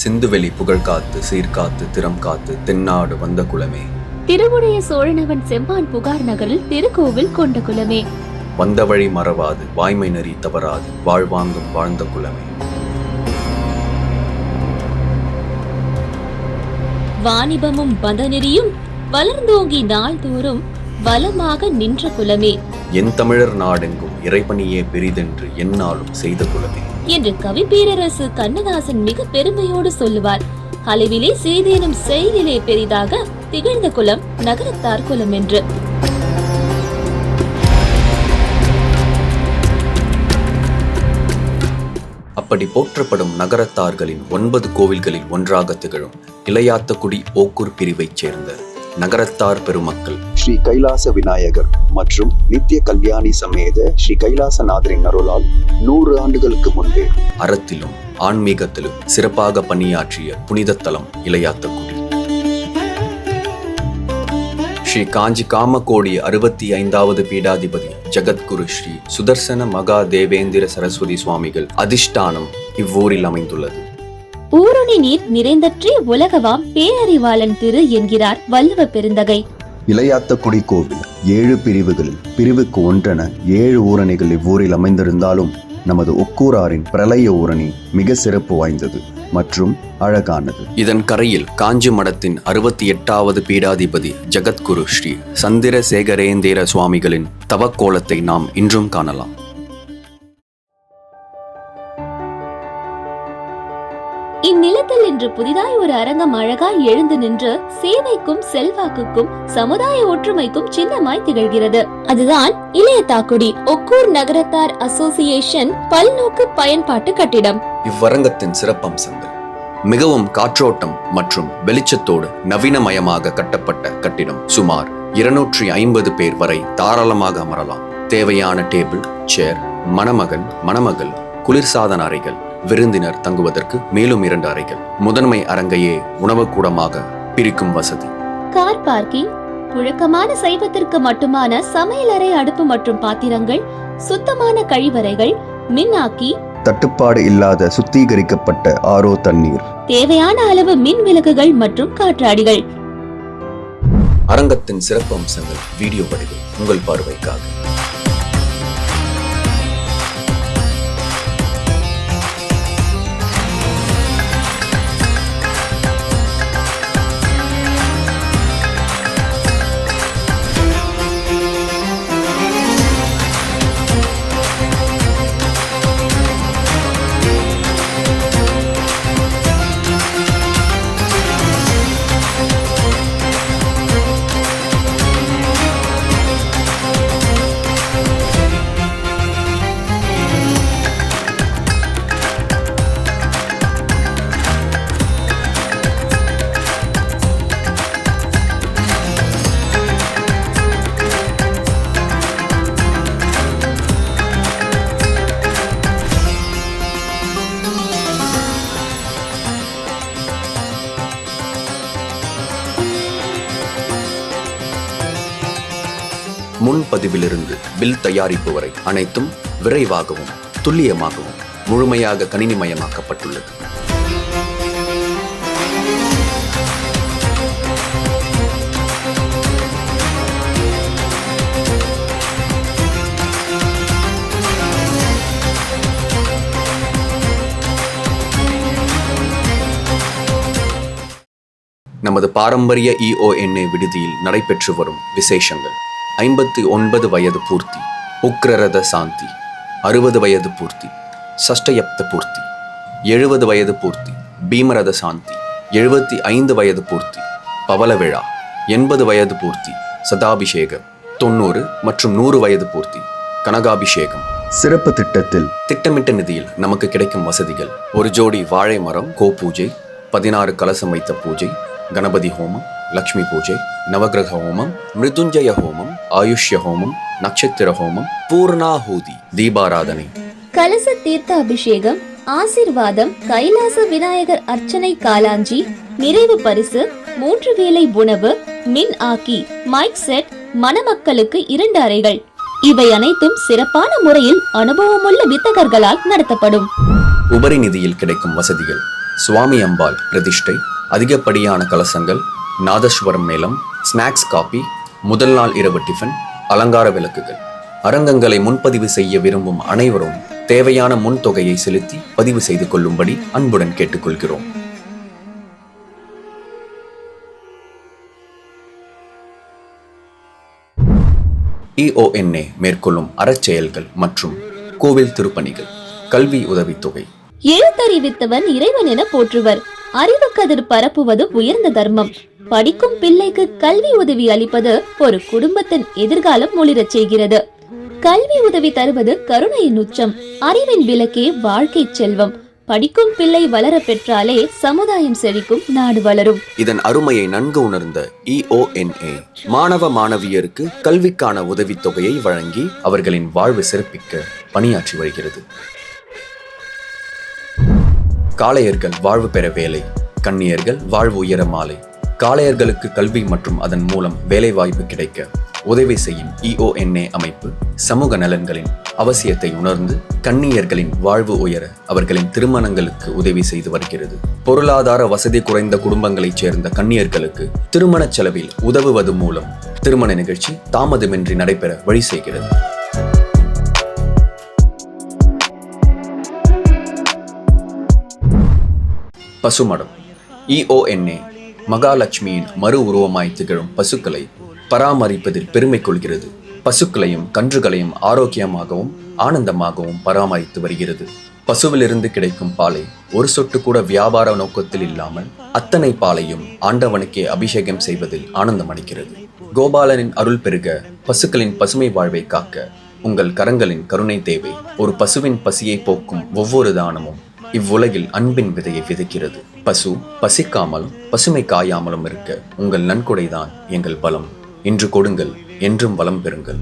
சிந்துவெளி புகழ்காத்து சீர்காத்து திறம் காத்து தென்னாடு வந்த குலமே. திருவுடைய சோழனவன் செம்பான் புகார் நகரில் திருக்கோவில் கொண்ட குலமே. வந்த வழி மறவாது வாய்மை நெறி தவறாது வாழ்வாங்கும் வாழ்ந்த குலமே. வாணிபமும் பதநெறியும் வளர்ந்தோங்கி நாள்தோறும் வளமாக நின்ற குலமே. என் தமிழர் நாடெங்கும் இறைபணியே பெரிதென்று எந்நாளும் செய்த குலமே என்று கவி பேரரசு கண்ணதாசன் மிக பெருமையோடு சொல்லுவார். அளவிலே சிறிதேனும் செயலிலே பெரிதாக திகழ்ந்த குலம் நகரத்தார் குலம் என்று. அப்படி போற்றப்படும் நகரத்தார்களின் 9 கோவில்களில் ஒன்றாக திகழும் இளையாத்தகுடி ஓக்கூர் பிரிவைச் சேர்ந்த நகரத்தார் பெருமக்கள் ஸ்ரீ கைலாச விநாயகர் மற்றும் நித்திய கல்யாணி சமேத ஸ்ரீ கைலாசநாதரின் அருளால் 100 ஆண்டுகளுக்கு முன்பே அறத்திலும் ஆன்மீகத்திலும் சிறப்பாக பணியாற்றிய புனித தலம் இளையாத்தகுடி. ஸ்ரீ காஞ்சி காமகோடி 65வது பீடாதிபதி ஜகத்குரு ஸ்ரீ சுதர்சன மகா தேவேந்திர சரஸ்வதி சுவாமிகள் அதிஷ்டானம் இவ்வூரில் அமைந்துள்ளது. ஊருணி நீர் நிறைந்தற்றே உலகவாம் பேரறிவாளன் திரு என்கிறார் வள்ளுவ பெருந்தகை. இளையாத்தகுடி கோவில் 7 பிரிவுகளில் பிரிவுக்கு ஒன்றென 7 ஊரணிகள் இவ்வூரில் அமைந்திருந்தாலும் நமது ஒக்கூராரின் பிரளய ஊரணி மிக சிறப்பு வாய்ந்தது மற்றும் அழகானது. இதன் கரையில் காஞ்சி மடத்தின் 68வது பீடாதிபதி ஜகத்குரு ஸ்ரீ சந்திரசேகரேந்திர சுவாமிகளின் தவக்கோலத்தை நாம் இன்றும் காணலாம். இந்நிலத்தில் இன்று புதிதாய் ஒரு அரங்கம் அழகாய் எழுந்து நின்று சேவைக்கும் செல்வாக்குக்கும் சமுதாய ஒற்றுமைக்கும் சின்னமாய் திகழ்கிறது. அதுதான் இளையத்தாக்குடி ஒக்கூர் நகரத்தார் அசோசியேஷன் பல்நோக்கு பயன்பாட்டு கட்டிடம். இவ்வரங்கத்தின் சிறப்பம்சங்கள் மிகவும் காற்றோட்டம் மற்றும் வெளிச்சத்தோடு நவீனமயமாக கட்டப்பட்ட கட்டிடம். சுமார் 250 பேர் வரை தாராளமாக அமரலாம். தேவையான டேபிள், சேர், மணமகன் மணமகள், குளிர்சாதன அறைகள், விருந்தினர் தங்குவதற்கு மேலும் 2 அறைகள், முதன்மை அரங்கையே உணவுக்கூடமாக பிரிக்கும் வசதி, கார் பார்க்கிங், புழக்கமான சைவத்திற்கு மட்டுமான சமையலறை அடுப்பு மற்றும் பாத்திரங்கள், சுத்தமான கழிவறைகள், மின்னாக்கி, தட்டுப்பாடு இல்லாத சுத்திகரிக்கப்பட்ட ஆரோ தண்ணீர், தேவையான அளவு மின் விளக்குகள் மற்றும் காற்றாடிகள். அரங்கத்தின் சிறப்பு அம்சங்கள் வீடியோ வடிவில் உங்கள் பார்வைக்காக. முன்பதிவிலிருந்து பில் தயாரிப்பு வரை அனைத்தும் விரைவாகவும் துல்லியமாகவும் முழுமையாக கணினிமயமாக்கப்பட்டுள்ளது. நமது பாரம்பரிய EONA விடுதியில் நடைபெற்று வரும் விசேஷங்கள்: 59 வயது பூர்த்தி, உக்ரரத சாந்தி, 60 வயது பூர்த்தி, சஷ்டயப்த பூர்த்தி, 70 வயது பூர்த்தி, பீமரத சாந்தி, 75 வயது பூர்த்தி, பவள விழா, 80 வயது பூர்த்தி, சதாபிஷேகம், 90 மற்றும் 100 வயது பூர்த்தி, கனகாபிஷேகம். சிறப்பு திட்டத்தில் திட்டமிட்ட நிதியில் நமக்கு கிடைக்கும் வசதிகள்: ஒரு ஜோடி வாழை மரம், கோபூஜை, 16 கலசம் வைத்த பூஜை, கணபதி ஹோமம், லக்ஷ்மி பூஜை, நவகிரக ஹோமம், மிருதுஞ்சய ஹோமம், ஆயுஷ்ய ஹோமம், நட்சத்திர ஹோமம், பூர்ணாஹூதி, தீபாராதனை, கலச தீர்த்த அபிஷேகம், ஆசிர்வாதம், கைலாச விநாயகர் அர்ச்சனை, காலாஞ்சி, நிறைவு பரிசு, 3 வேளை உணவு, மின் ஆக்கி, மைக் செட், மணமக்களுக்கு 2 அறைகள். இவை அனைத்தும் சிறப்பான முறையில் அனுபவமுள்ள வித்தகர்களால் நடத்தப்படும். உபரி நிதியில் கிடைக்கும் வசதிகள்: சுவாமி அம்பாள் பிரதிஷ்டை, அதிகப்படியான கலசங்கள், நாதஸ்வரம் மேளம், ஸ்நாக்ஸ் காபி, முதல் நாள் இரவு டிஃபன், அலங்கார விளக்குகள். அரங்கங்களை முன்பதிவு செய்ய விரும்பும் அனைவரும் தேவையான முன்தொகையை செலுத்தி பதிவு செய்து கொள்ளும்படி அன்புடன் கேட்டுக்கொள்கிறோம். EONA மேற்கொள்ளும் அறச்செயல்கள் மற்றும் கோவில் திருப்பணிகள். கல்வி உதவித்தொகை. எழுத்தறிவித்தவன் இறைவன் என போற்றுவர். அறிவு கதிர் பரப்புவது உயர்ந்த தர்மம். படிக்கும் பிள்ளைக்கு கல்வி உதவி அளிப்பது ஒரு குடும்பத்தின் எதிர்காலம் ஒளிரச் செய்கிறது. கல்வி உதவி தருவது கருணையின் உச்சம். அறிவின் விளக்கே வாழ்க்கை செல்வம். படிக்கும் பிள்ளை வளர பெற்றாலே சமுதாயம் செழிக்கும், நாடு வளரும். இதன் அருமையை நன்கு உணர்ந்த EONA மாணவ மாணவியருக்கு கல்விக்கான உதவித்தொகையை வழங்கி அவர்களின் வாழ்வு சிறப்பிக்க பணியாற்றி வருகிறது. காளையர்கள் வாழ்வு பெற வேலை, கன்னியர்கள் வாழ்வு உயர மாலை. காளையர்களுக்கு கல்வி மற்றும் அதன் மூலம் வேலை வாய்ப்பு கிடைக்க உதவி செய்யும் EONA அமைப்பு சமூக நலன்களின் அவசியத்தை உணர்ந்து கன்னியர்களின் வாழ்வு உயர அவர்களின் திருமணங்களுக்கு உதவி செய்து வருகிறது. பொருளாதார வசதி குறைந்த குடும்பங்களைச் சேர்ந்த கன்னியர்களுக்கு திருமண செலவில் உதவுவது மூலம் திருமண நிகழ்ச்சி தாமதமின்றி நடைபெற வழி செய்கிறது. பசுமடம். EONA மகாலட்சுமியின் மறு உருவமாய் திகழும் பசுக்களை பராமரிப்பதில் பெருமை கொள்கிறது. பசுக்களையும் கன்றுகளையும் ஆரோக்கியமாகவும் ஆனந்தமாகவும் பராமரித்து வருகிறது. பசுவிலிருந்து கிடைக்கும் பாலை ஒரு சொட்டு கூட வியாபார நோக்கத்தில் இல்லாமல் அத்தனை பாலையும் ஆண்டவனுக்கே அபிஷேகம் செய்வதில் ஆனந்தம் அளிக்கிறது. கோபாலனின் அருள் பெருக பசுக்களின் பசுமை வாழ்வை காக்க உங்கள் கரங்களின் கருணை தேவை. ஒரு பசுவின் பசியை போக்கும் ஒவ்வொரு தானமும் இவ்வுலகில் அன்பின் விதையை விதைக்கிறது. பசு பசிக்காமலும் பசுமை காயாமலும் இருக்க உங்கள் நன்கொடைதான் எங்கள் பலம். இன்று கொடுங்கள், என்றும் வளம் பெறுங்கள்.